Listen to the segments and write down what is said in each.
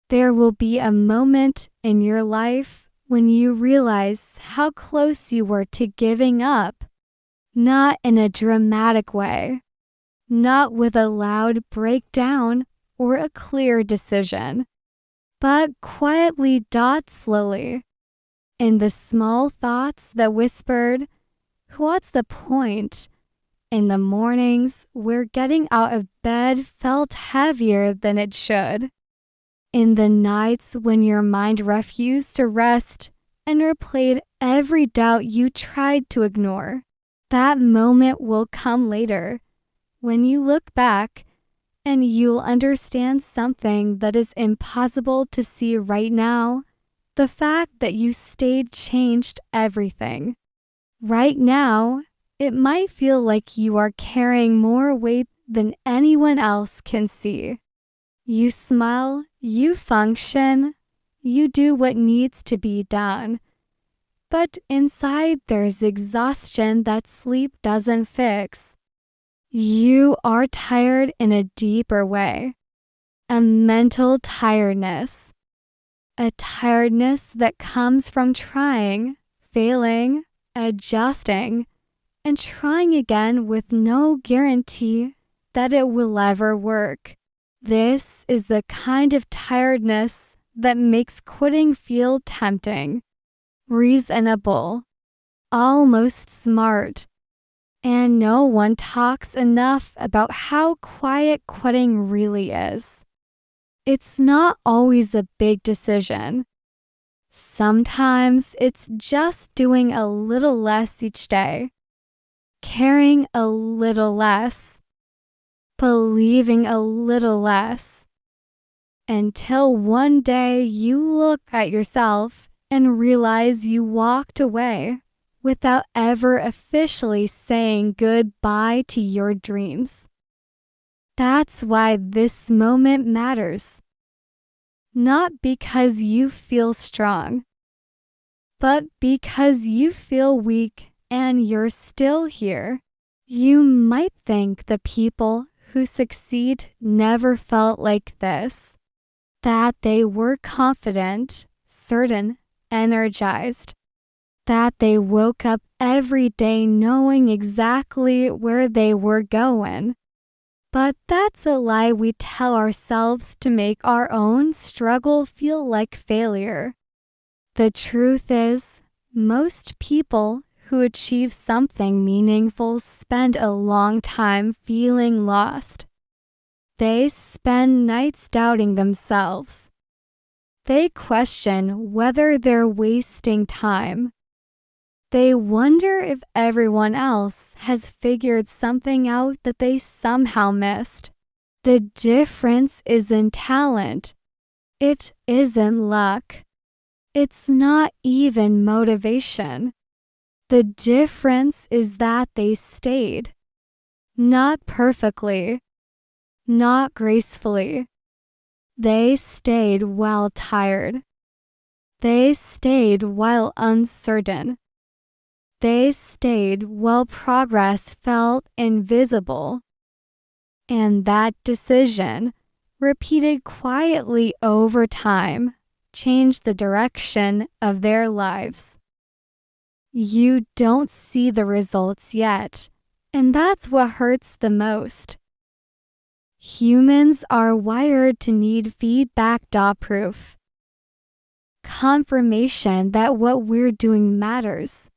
There will be a moment in your life when you realize how close you were to giving up, not in a dramatic way, not with a loud breakdown or a clear decision, but quietly, slowly, in the small thoughts that whispered, "What's the point?" In the mornings where getting out of bed felt heavier than it should. In the nights when your mind refused to rest and replayed every doubt you tried to ignore. That moment will come later, when you look back and you'll understand something that is impossible to see right now. The fact that you stayed changed everything. Right now, it might feel like you are carrying more weight than anyone else can see. You smile, you function, you do what needs to be done. But inside there's exhaustion that sleep doesn't fix. You are tired in a deeper way. A mental tiredness. A tiredness that comes from trying, failing, adjusting, and trying again with no guarantee that it will ever work. This is the kind of tiredness that makes quitting feel tempting, reasonable, almost smart. And no one talks enough about how quiet quitting really is. It's not always a big decision. Sometimes it's just doing a little less each day, caring a little less, believing a little less, until one day you look at yourself and realize you walked away without ever officially saying goodbye to your dreams. That's why this moment matters. Not because you feel strong, but because you feel weak and you're still here. You might think the people who succeed never felt like this, that they were confident, certain, energized, that they woke up every day knowing exactly where they were going. But that's a lie we tell ourselves to make our own struggle feel like failure. The truth is, most people who achieve something meaningful spend a long time feeling lost. They spend nights doubting themselves. They question whether they're wasting time. They wonder if everyone else has figured something out that they somehow missed. The difference isn't talent. It isn't luck. It's not even motivation. The difference is that they stayed. Not perfectly, not gracefully. They stayed while tired. They stayed while uncertain. They stayed while progress felt invisible. And that decision, repeated quietly over time, changed the direction of their lives. You don't see the results yet, and that's what hurts the most. Humans are wired to need feedback, proof, confirmation that what we're doing matters.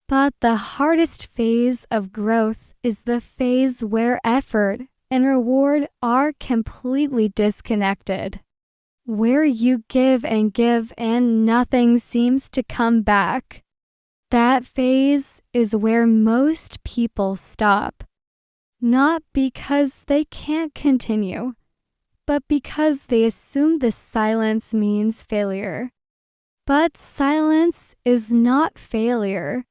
But the hardest phase of growth is the phase where effort and reward are completely disconnected, where you give and nothing seems to come back. That phase is where most people stop, not because they can't continue, but because they assume the silence means failure. But silence is not failure.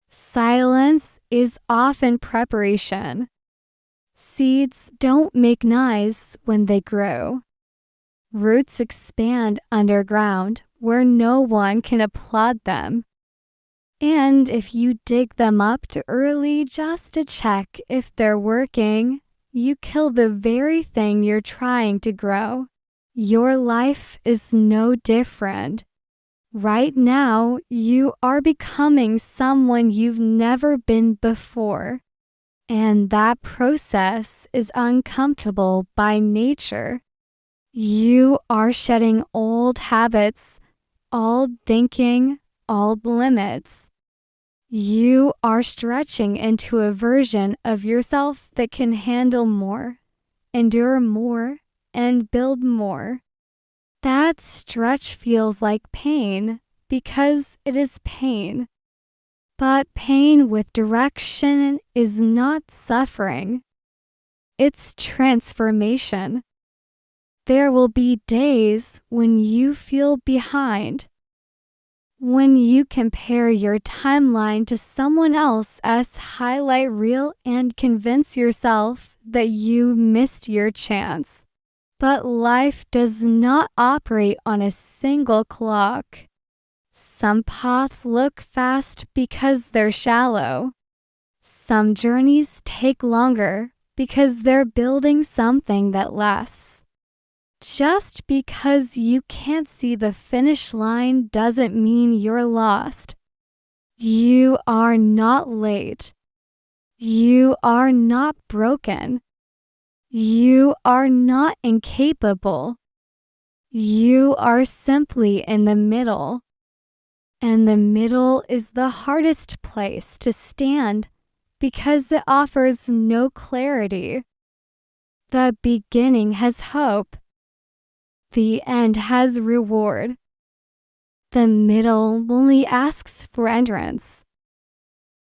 Silence is often preparation. Seeds don't make noise when they grow. Roots expand underground where no one can applaud them. And if you dig them up too early just to check if they're working, you kill the very thing you're trying to grow. Your life is no different. Right now, you are becoming someone you've never been before. And that process is uncomfortable by nature. You are shedding old habits, old thinking, old limits. You are stretching into a version of yourself that can handle more, endure more, and build more. That stretch feels like pain because it is pain. But pain with direction is not suffering. It's transformation. There will be days when you feel behind, when you compare your timeline to someone else as highlight reel and convince yourself that you missed your chance. But life does not operate on a single clock. Some paths look fast because they're shallow. Some journeys take longer because they're building something that lasts. Just because you can't see the finish line doesn't mean you're lost. You are not late. You are not broken. You are not incapable. You are simply in the middle. And the middle is the hardest place to stand because it offers no clarity. The beginning has hope. The end has reward. The middle only asks for entrance.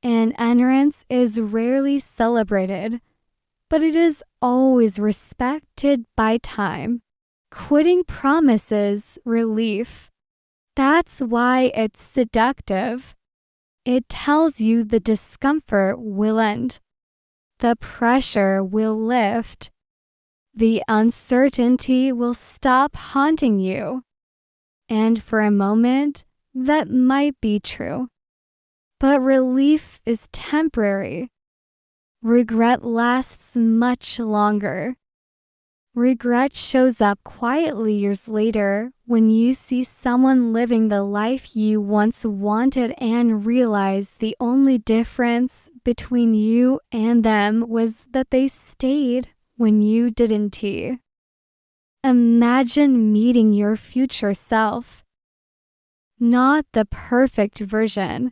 And entrance is rarely celebrated, but it is always respected by time. Quitting promises relief. That's why it's seductive. It tells you the discomfort will end. The pressure will lift. The uncertainty will stop haunting you. And for a moment, that might be true. But relief is temporary. Regret lasts much longer. Regret shows up quietly years later when you see someone living the life you once wanted and realize the only difference between you and them was that they stayed when you didn't. Imagine meeting your future self. Not the perfect version,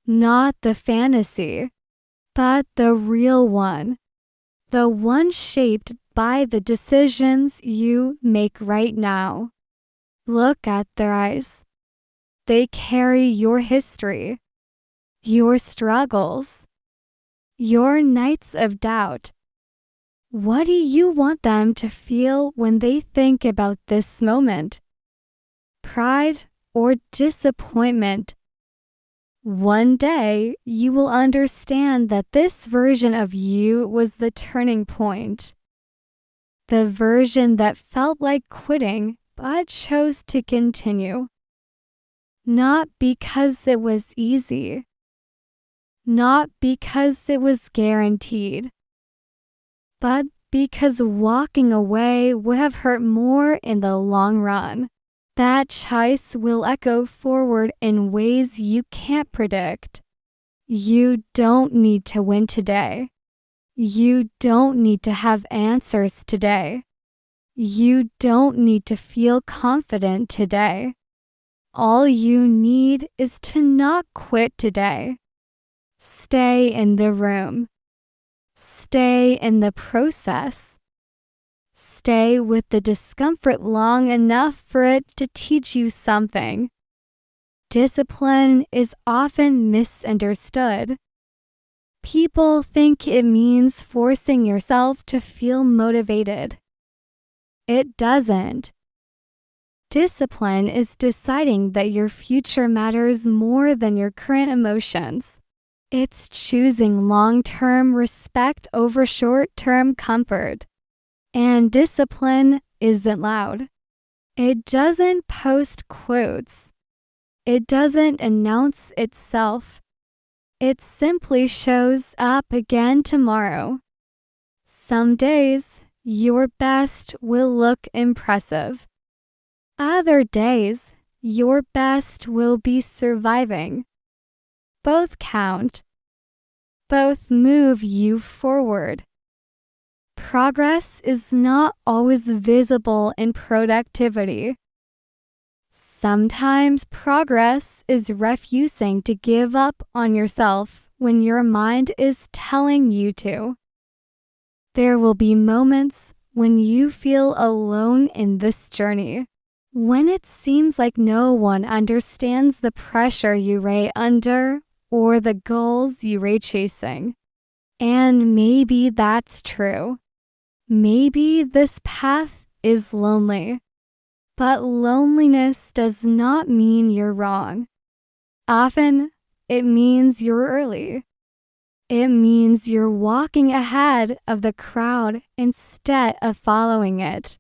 not the fantasy, but the real one. The one shaped by the decisions you make right now. Look at their eyes. They carry your history, your struggles, your nights of doubt. What do you want them to feel when they think about this moment? Pride or disappointment? One day, you will understand that this version of you was the turning point. The version that felt like quitting but chose to continue. Not because it was easy. Not because it was guaranteed. But because walking away would have hurt more in the long run. That choice will echo forward in ways you can't predict. You don't need to win today. You don't need to have answers today. You don't need to feel confident today. All you need is to not quit today. Stay in the room. Stay in the process. Stay with the discomfort long enough for it to teach you something. Discipline is often misunderstood. People think it means forcing yourself to feel motivated. It doesn't. Discipline is deciding that your future matters more than your current emotions. It's choosing long-term respect over short-term comfort. And discipline isn't loud. It doesn't post quotes. It doesn't announce itself. It simply shows up again tomorrow. Some days, your best will look impressive. Other days, your best will be surviving. Both count. Both move you forward. Progress is not always visible in productivity. Sometimes progress is refusing to give up on yourself when your mind is telling you to. There will be moments when you feel alone in this journey, when it seems like no one understands the pressure you lay under or the goals you are chasing. And maybe that's true. Maybe this path is lonely. But loneliness does not mean you're wrong. Often, it means you're early. It means you're walking ahead of the crowd instead of following it.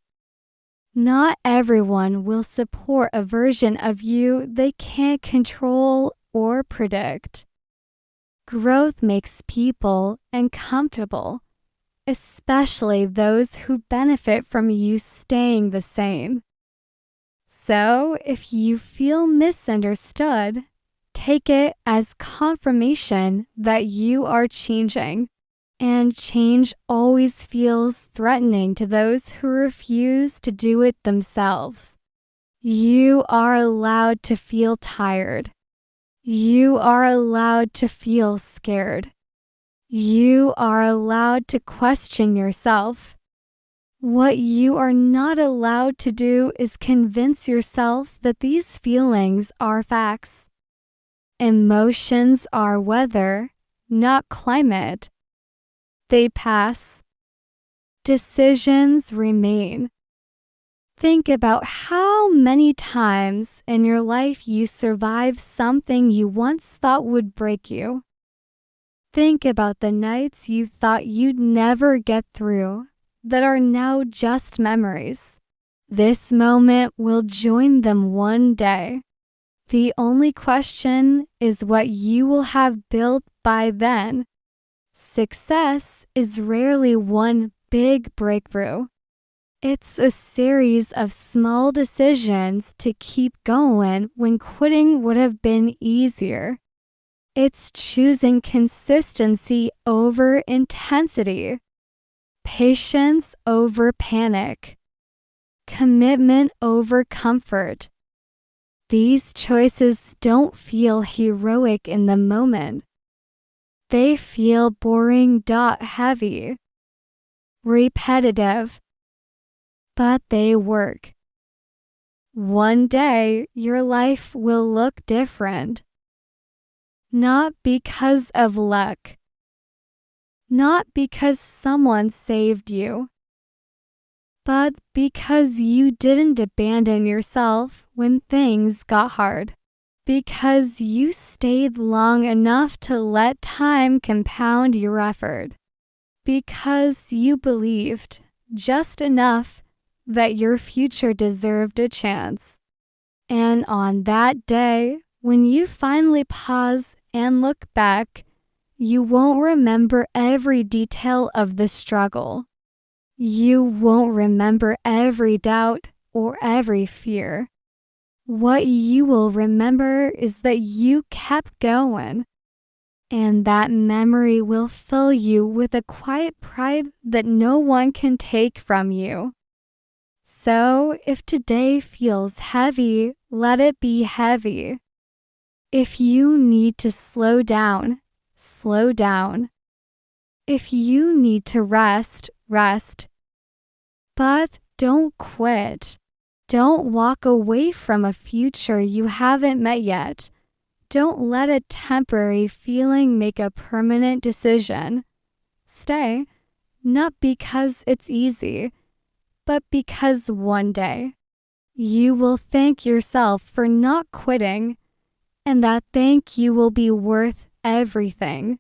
Not everyone will support a version of you they can't control or predict. Growth makes people uncomfortable, especially those who benefit from you staying the same. So, if you feel misunderstood, take it as confirmation that you are changing. And change always feels threatening to those who refuse to do it themselves. You are allowed to feel tired. You are allowed to feel scared. You are allowed to question yourself. What you are not allowed to do is convince yourself that these feelings are facts. Emotions are weather, not climate. They pass. Decisions remain. Think about how many times in your life you survived something you once thought would break you. Think about the nights you thought you'd never get through that are now just memories. This moment will join them one day. The only question is what you will have built by then. Success is rarely one big breakthrough. It's a series of small decisions to keep going when quitting would have been easier. It's choosing consistency over intensity, patience over panic, commitment over comfort. These choices don't feel heroic in the moment. They feel boring, heavy, repetitive, but they work. One day, your life will look different. Not because of luck. Not because someone saved you. But because you didn't abandon yourself when things got hard. Because you stayed long enough to let time compound your effort. Because you believed just enough that your future deserved a chance. And on that day, when you finally pause and look back, you won't remember every detail of the struggle. You won't remember every doubt or every fear. What you will remember is that you kept going. And that memory will fill you with a quiet pride that no one can take from you. So, if today feels heavy, let it be heavy. If you need to slow down, slow down. If you need to rest, rest. But don't quit. Don't walk away from a future you haven't met yet. Don't let a temporary feeling make a permanent decision. Stay, not because it's easy, but because one day you will thank yourself for not quitting, and that thank you will be worth everything.